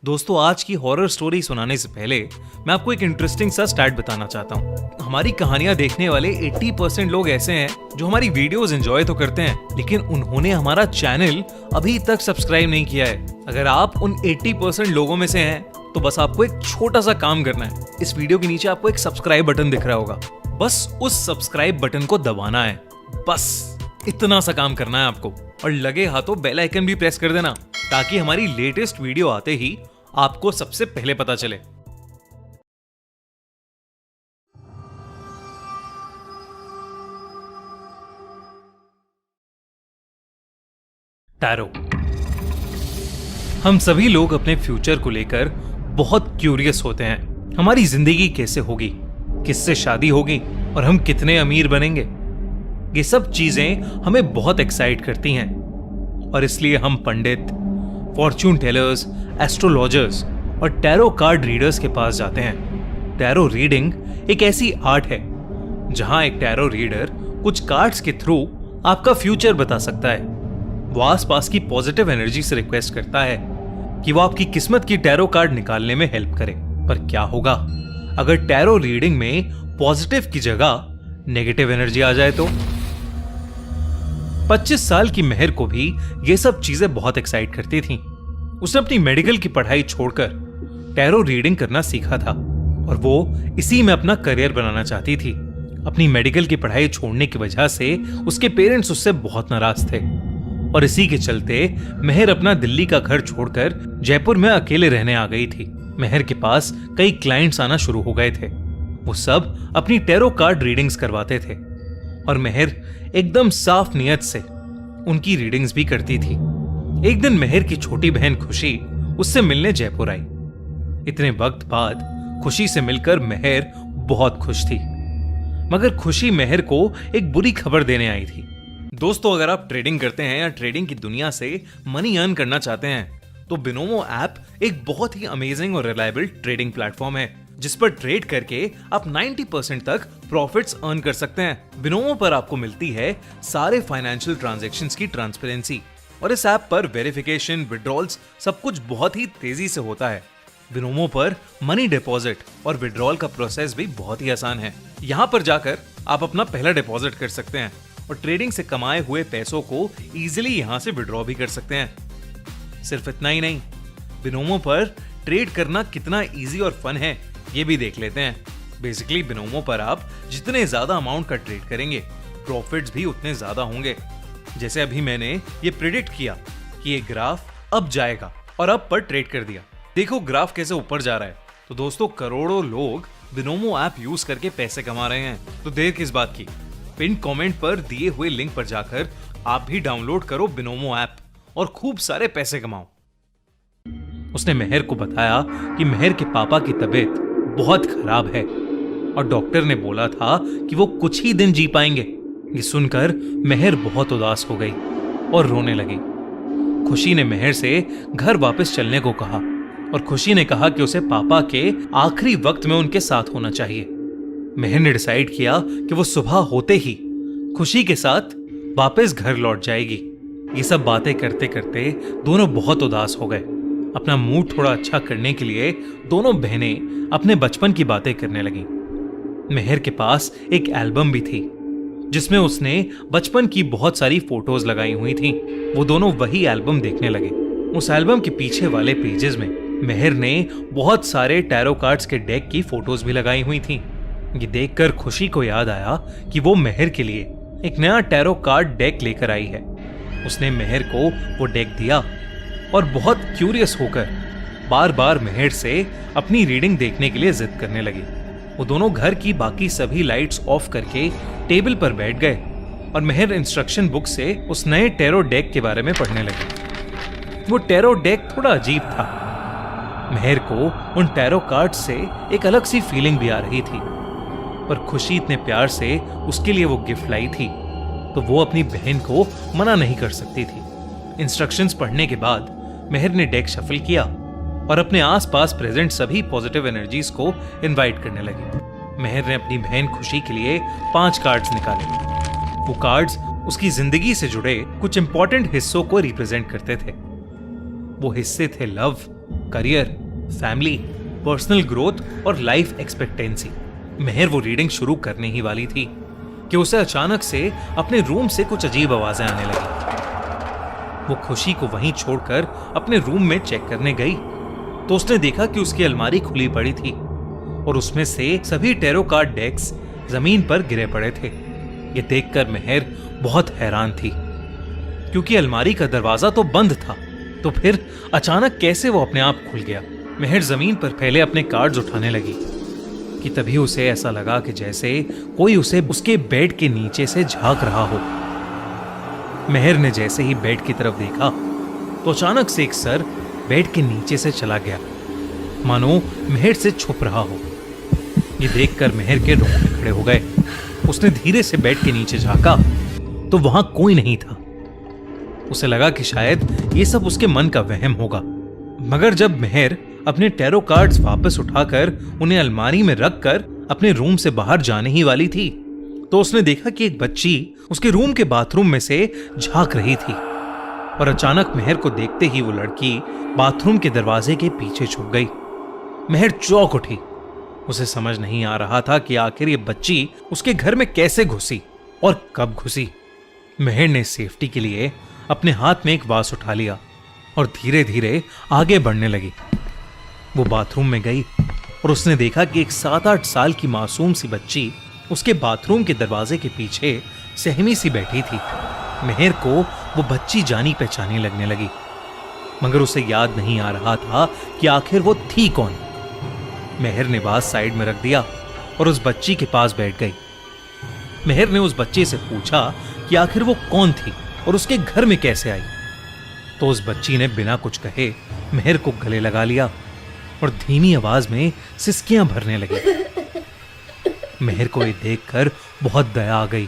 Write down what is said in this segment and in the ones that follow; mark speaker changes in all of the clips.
Speaker 1: दोस्तों, आज की हॉरर स्टोरी सुनाने से पहले मैं आपको एक इंटरेस्टिंग सा स्टैट बताना चाहता हूँ। हमारी कहानियां देखने वाले 80% लोग ऐसे हैं जो हमारी वीडियोस एंजॉय तो करते हैं, लेकिन उन्होंने हमारा चैनल अभी तक सब्सक्राइब नहीं किया है। अगर आप उन 80% लोगों में से हैं, तो बस आपको एक छोटा सा काम करना है। इस वीडियो के नीचे आपको एक सब्सक्राइब बटन दिख रहा होगा, बस उस सब्सक्राइब बटन को दबाना है। बस इतना सा काम करना है आपको, और लगे हाथों बेल आइकन भी प्रेस कर देना, ताकि हमारी लेटेस्ट वीडियो आते ही आपको सबसे पहले पता चले। टैरो। हम सभी लोग अपने फ्यूचर को लेकर बहुत क्यूरियस होते हैं। हमारी जिंदगी कैसे होगी, किससे शादी होगी और हम कितने अमीर बनेंगे। ये सब चीजें हमें बहुत एक्साइट करती हैं, और इसलिए हम पंडित, फॉर्च्यून टेलर्स, एस्ट्रोलॉजर्स और टैरो कार्ड रीडर्स के पास जाते हैं। टैरो रीडिंग एक ऐसी आर्ट है जहां एक टैरो रीडर कुछ कार्ड्स के थ्रू आपका फ्यूचर बता सकता है। वो आसपास की पॉजिटिव एनर्जी से रिक्वेस्ट करता है कि वो आपकी किस्मत की टैरो कार्ड निकालने में हेल्प करे। पर क्या होगा अगर टैरो रीडिंग में पॉजिटिव की जगह नेगेटिव एनर्जी आ जाए तो? 25 साल की मेहर को भी ये सब चीजें बहुत एक्साइट करती थीं। उसने अपनी मेडिकल की पढ़ाई छोड़कर टैरो रीडिंग करना सीखा था, और वो इसी में अपना करियर बनाना चाहती थी। अपनी मेडिकल की पढ़ाई छोड़ने की वजह से उसके पेरेंट्स उससे बहुत नाराज थे, और इसी के चलते मेहर अपना दिल्ली का घर छोड़कर जयपुर में अकेले रहने आ गई थी। मेहर के पास कई क्लाइंट्स आना शुरू हो गए थे। वो सब अपनी टैरो कार्ड रीडिंग्स करवाते थे, और मेहर एकदम साफ नियत से उनकी रीडिंग्स भी करती थी। एक दिन मेहर की छोटी बहन खुशी उससे मिलने जयपुर आई। इतने वक्त बाद खुशी से मिलकर मेहर बहुत खुश थी, मगर खुशी मेहर को एक बुरी खबर देने आई थी। दोस्तों, अगर आप ट्रेडिंग करते हैं या ट्रेडिंग की दुनिया से मनी अर्न करना चाहते हैं, तो बिनोमो ऐप एक बहुत ही अमेजिंग और रिलायबल ट्रेडिंग प्लेटफॉर्म है, जिस पर ट्रेड करके आप 90% तक प्रॉफिट्स अर्न कर सकते हैं। बिनोमो पर आपको मिलती है सारे फाइनेंशियल ट्रांजैक्शंस की ट्रांसपेरेंसी, और इस ऐप पर वेरिफिकेशन, विड्रॉल्स सब कुछ बहुत ही तेजी से होता है। बिनोमो पर मनी डिपॉजिट और विड्रॉल का प्रोसेस भी बहुत ही आसान है। यहाँ पर जाकर आप अपना पहला डिपॉजिट कर सकते हैं, और ट्रेडिंग से कमाए हुए पैसों को इजीली यहाँ से विड्रॉ भी कर सकते हैं। सिर्फ इतना ही नहीं, बिनोमो पर ट्रेड करना कितना इजी और फन है, ये भी देख लेते हैं। बेसिकली बिनोमो पर आप जितने ज्यादा अमाउंट का ट्रेड करेंगे, प्रॉफिट्स भी उतने ज्यादा होंगे। जैसे अभी मैंने ये प्रेडिक्ट किया कि ये ग्राफ अब जाएगा, और अब पर ट्रेड कर दिया। देखो ग्राफ कैसे ऊपर जा रहा है। तो दोस्तों, करोड़ों लोग बिनोमो ऐप यूज करके पैसे कमा रहे हैं, तो देर किस बात की। पिन कमेंट पर दिए हुए लिंक पर जाकर आप भी डाउनलोड करो बिनोमो ऐप और खूब सारे पैसे कमाओ। उसने मेहर को बताया कि मेहर के पापा की तबीयत बहुत खराब है, और डॉक्टर ने बोला था कि वो कुछ ही दिन जी पाएंगे। ये सुनकर मेहर बहुत उदास हो गई और रोने लगी। खुशी ने मेहर से घर वापस चलने को कहा, और खुशी ने कहा कि उसे पापा के आखिरी वक्त में उनके साथ होना चाहिए। मेहर ने डिसाइड किया कि वो सुबह होते ही खुशी के साथ वापस घर लौट जाएगी। ये सब बातें करते करते दोनों बहुत उदास हो गए। अपना मूड थोड़ा अच्छा करने के लिए दोनों बहनें अपने बचपन की बातें करने लगी। मेहर के पास एक एल्बम भी थी, जिसमें उसने बचपन की बहुत सारी फोटोज लगाई हुई थीं। वो दोनों वही एल्बम देखने लगे। उस एल्बम के पीछे वाले पेजेस में मेहर ने बहुत सारे टैरो कार्ड्स के डेक की फोटोज भी लगाई हुई थीं। ये देखकर खुशी को याद आया कि वो मेहर के लिए एक नया टैरो कार्ड डेक लेकर आई है। उसने मेहर को वो डेक दिया, और बहुत क्यूरियस होकर बार बार मेहर से अपनी रीडिंग देखने के लिए जिद करने लगी। वो दोनों घर की बाकी सभी लाइट्स ऑफ करके टेबल पर बैठ गए, और मेहर इंस्ट्रक्शन बुक से उस नए टैरो डेक के बारे में पढ़ने लगी। वो टैरो डेक थोड़ा अजीब था। मेहर को उन टैरो कार्ड से एक अलग सी फीलिंग भी आ रही थी, पर खुशी इतने प्यार से उसके लिए वो गिफ्ट लाई थी, तो वो अपनी बहन को मना नहीं कर सकती थी। इंस्ट्रक्शंस पढ़ने के बाद मेहर ने डेक शफल किया और अपने आसपास प्रेजेंट सभी पॉजिटिव एनर्जीज को इनवाइट करने लगी। मेहर ने अपनी बहन खुशी के लिए 5 कार्ड्स निकाले। वो कार्ड्स उसकी जिंदगी से जुड़े कुछ इंपॉर्टेंट हिस्सों को रिप्रेजेंट करते थे। वो हिस्से थे love, career, family, personal growth और लाइफ एक्सपेक्टेंसी। मेहर वो रीडिंग शुरू करने ही वाली थी कि उसे अचानक से अपने रूम से कुछ अजीब आवाजें आने लगी। वो खुशी को वहीं छोड़कर अपने रूम में चेक करने गई तो उसने देखा कि उसकी अलमारी खुली पड़ी थी और उसमें से सभी टैरो कार्ड डेक्स जमीन पर गिरे पड़े थे। ये देखकर मेहर बहुत हैरान थी क्योंकि अलमारी का दरवाजा तो बंद था, तो फिर अचानक कैसे वो अपने आप खुल गया। मेहर जमीन पर फैले अपने कार्ड्स उठाने लगी कि तभी उसे ऐसा लगा कि जैसे कोई उसे उसके बेड के नीचे से झांक रहा हो। मेहर ने जैसे ही बेड की तरफ देखा तो अचानक से एक सर बेड के नीचे से चला गया, मानो मेहर से छुप रहा हो। ये देखकर मेहर के रोंगटे खड़े हो गए। उसने धीरे से बेड के नीचे झांका तो वहां कोई नहीं था। उसे लगा कि शायद ये सब उसके मन का वहम होगा, मगर जब मेहर अपने टैरो कार्ड्स वापस उठाकर उन्हें अलमारी में रखकर अपने रूम से बाहर जाने ही वाली थी तो उसने देखा कि एक बच्ची उसके रूम के बाथरूम में से झांक रही थी और अचानक मेहर को देखते ही वो लड़की बाथरूम के दरवाजे के पीछे छुप गई। मेहर चौंक उठी। उसे समझ नहीं आ रहा था कि आखिर ये बच्ची उसके घर में कैसे घुसी और कब घुसी। मेहर ने सेफ्टी के लिए अपने हाथ में एक वास उठा लिया और धीरे धीरे आगे बढ़ने लगी। वो बाथरूम में गई और उसने देखा कि एक 7-8 साल की मासूम सी बच्ची उसके बाथरूम के दरवाजे के पीछे सहमी सी बैठी थी। मेहर को वो बच्ची जानी पहचानी लगने लगी, मगर उसे याद नहीं आ रहा था कि आखिर वो थी कौन। मेहर ने बात साइड में रख दिया और उस बच्ची के पास बैठ गई। मेहर ने उस बच्चे से पूछा कि आखिर वो कौन थी और उसके घर में कैसे आई। तो उस बच्ची ने बिना कुछ कहे मेहर को गले लगा लिया और धीमी आवाज में सिसकियां भरने लगी। मेहर को ये देखकर बहुत दया आ गई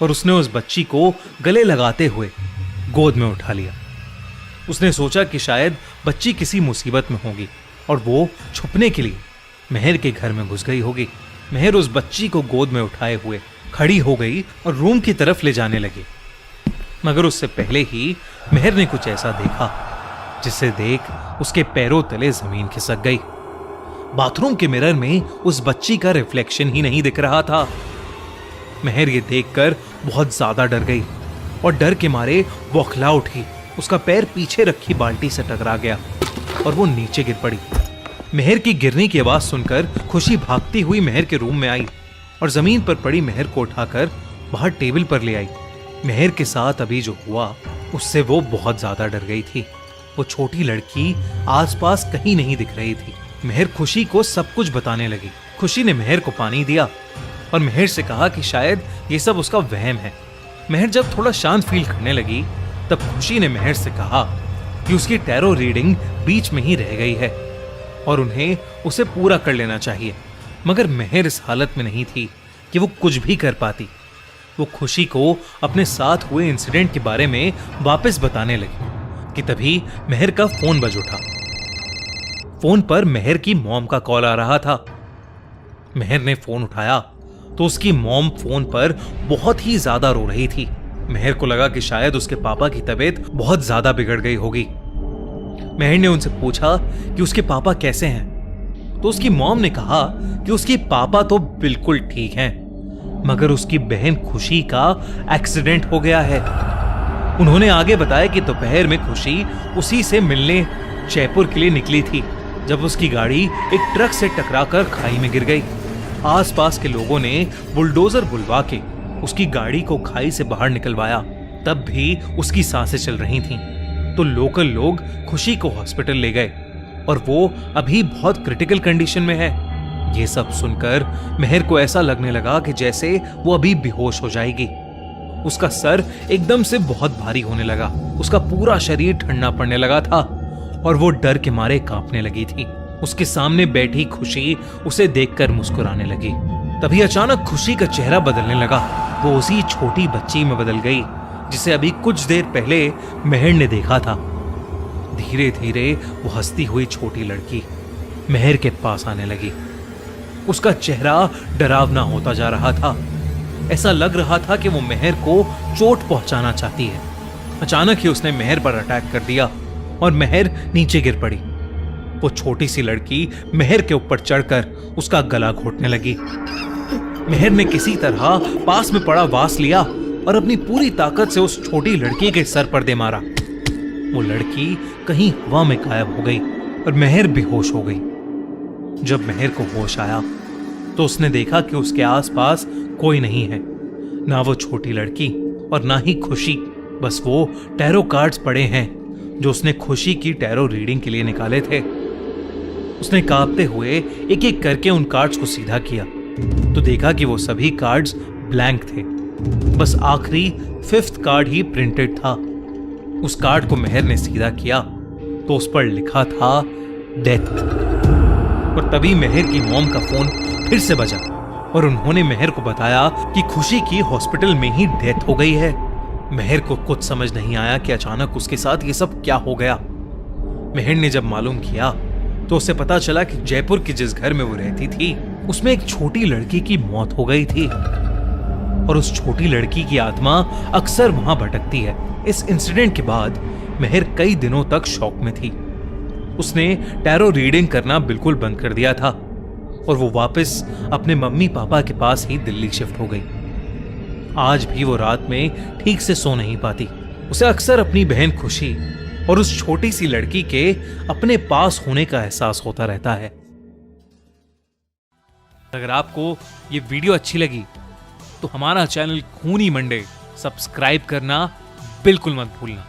Speaker 1: और उसने उस बच्ची को गले लगाते हुए गोद में उठा लिया। उसने सोचा कि शायद बच्ची किसी मुसीबत में होगी और वो छुपने के लिए मेहर के घर में घुस गई होगी। मेहर उस बच्ची को गोद में उठाए हुए खड़ी हो गई और रूम की तरफ ले जाने लगी, मगर उससे पहले ही मेहर ने कुछ ऐसा देखा जिसे देख उसके पैरों तले जमीन खिसक गई। बाथरूम के मिरर में उस बच्ची का रिफ्लेक्शन ही नहीं दिख रहा था। मेहर ये देखकर बहुत ज्यादा डर गई और डर के मारे बौखला उठी। उसका पैर पीछे रखी बाल्टी से टकरा गया और वो नीचे गिर पड़ी। मेहर की गिरने की आवाज सुनकर खुशी भागती हुई मेहर के रूम में आई और जमीन पर पड़ी मेहर को उठाकर बाहर टेबल पर ले आई। मेहर के साथ अभी जो हुआ उससे वो बहुत ज्यादा डर गई थी। वो छोटी लड़की आसपास कहीं नहीं दिख रही थी। मेहर खुशी को सब कुछ बताने लगी। खुशी ने मेहर को पानी दिया और मेहर से कहा कि शायद ये सब उसका वहम है। मेहर जब थोड़ा शांत फील करने लगी तब खुशी ने मेहर से कहा कि उसकी टैरो रीडिंग बीच में ही रह गई है और उन्हें उसे पूरा कर लेना चाहिए, मगर मेहर इस हालत में नहीं थी कि वो कुछ भी कर पाती। वो खुशी को अपने साथ हुए इंसिडेंट के बारे में वापस बताने लगी कि तभी मेहर का फोन बज उठा। फोन पर मेहर की मॉम का कॉल आ रहा था। मेहर ने फोन उठाया तो उसकी मॉम फोन पर बहुत ही ज्यादा रो रही थी। मेहर को लगा कि शायद उसके पापा की तबीयत बहुत ज्यादा बिगड़ गई होगी। मेहर ने उनसे पूछा कि उसके पापा कैसे हैं, तो उसकी मॉम ने कहा कि उसके पापा तो बिल्कुल ठीक हैं, मगर उसकी बहन खुशी का एक्सीडेंट हो गया है। उन्होंने आगे बताया कि दोपहर में खुशी उसी से मिलने जयपुर के लिए निकली थी जब उसकी गाड़ी एक ट्रक से टकराकर खाई में गिर गई। आसपास के लोगों ने बुलडोजर बुलवा के उसकी गाड़ी को खाई से बाहर निकलवाया, तब भी उसकी सांसें चल रही थीं। तो लोकल लोग खुशी को हॉस्पिटल ले गए और वो अभी बहुत क्रिटिकल कंडीशन में है। ये सब सुनकर मेहर को ऐसा लगने लगा कि जैसे वो अभी बेहोश हो जाएगी। उसका सर एकदम से बहुत भारी होने लगा। उसका पूरा शरीर ठंडा पड़ने लगा था और वो डर के मारे कांपने लगी थी। उसके सामने बैठी खुशी उसे देखकर मुस्कुराने लगी। तभी अचानक खुशी का चेहरा बदलने लगा। वो उसी छोटी बच्ची में बदल गई जिसे अभी कुछ देर पहले मेहर ने देखा था। धीरे धीरे वो हंसती हुई छोटी लड़की मेहर के पास आने लगी। उसका चेहरा डरावना होता जा रहा था। ऐसा लग रहा था कि वो मेहर को चोट पहुंचाना चाहती है। अचानक ही उसने मेहर पर अटैक कर दिया और मेहर नीचे गिर पड़ी। वो छोटी सी लड़की मेहर के ऊपर चढ़कर उसका गला घोटने लगी। मेहर ने किसी तरह पास में पड़ा वास लिया और अपनी पूरी ताकत से उस छोटी लड़की के सर पर दे मारा। वो लड़की कहीं हवा में गायब हो गई और मेहर बेहोश हो गई। जब मेहर को होश आया तो उसने देखा कि उसके आसपास कोई नहीं है, ना वो छोटी लड़की और ना ही खुशी। बस वो टैरो कार्ड्स पड़े हैं जो उसने खुशी की टैरो रीडिंग के लिए निकाले थे। उसने कांपते हुए एक एक करके उन कार्ड्स को सीधा किया तो देखा कि वो सभी कार्ड्स ब्लैंक थे। बस आखिरी 5th कार्ड ही प्रिंटेड था। उस कार्ड को मेहर ने सीधा किया तो उस पर लिखा था डेथ। और तभी मेहर की मॉम का फोन फिर से बजा और उन्होंने मेहर को बताया कि खुशी की हॉस्पिटल में ही डेथ हो गई है। मेहर को कुछ समझ नहीं आया कि अचानक उसके साथ ये सब क्या हो गया। मेहर ने जब मालूम किया तो उसे पता चला कि जयपुर के जिस घर में वो रहती थी उसमें एक छोटी लड़की की मौत हो गई थी और उस छोटी लड़की की आत्मा अक्सर वहां भटकती है। इस इंसिडेंट के बाद मेहर कई दिनों तक शॉक में थी। उसने टैरो रीडिंग करना बिल्कुल बंद कर दिया था और वो वापस अपने मम्मी पापा के पास ही दिल्ली शिफ्ट हो गई। आज भी वो रात में ठीक से सो नहीं पाती। उसे अक्सर अपनी बहन खुशी और उस छोटी सी लड़की के अपने पास होने का एहसास होता रहता है। अगर आपको ये वीडियो अच्छी लगी तो हमारा चैनल खूनी मंडे सब्सक्राइब करना बिल्कुल मत भूलना।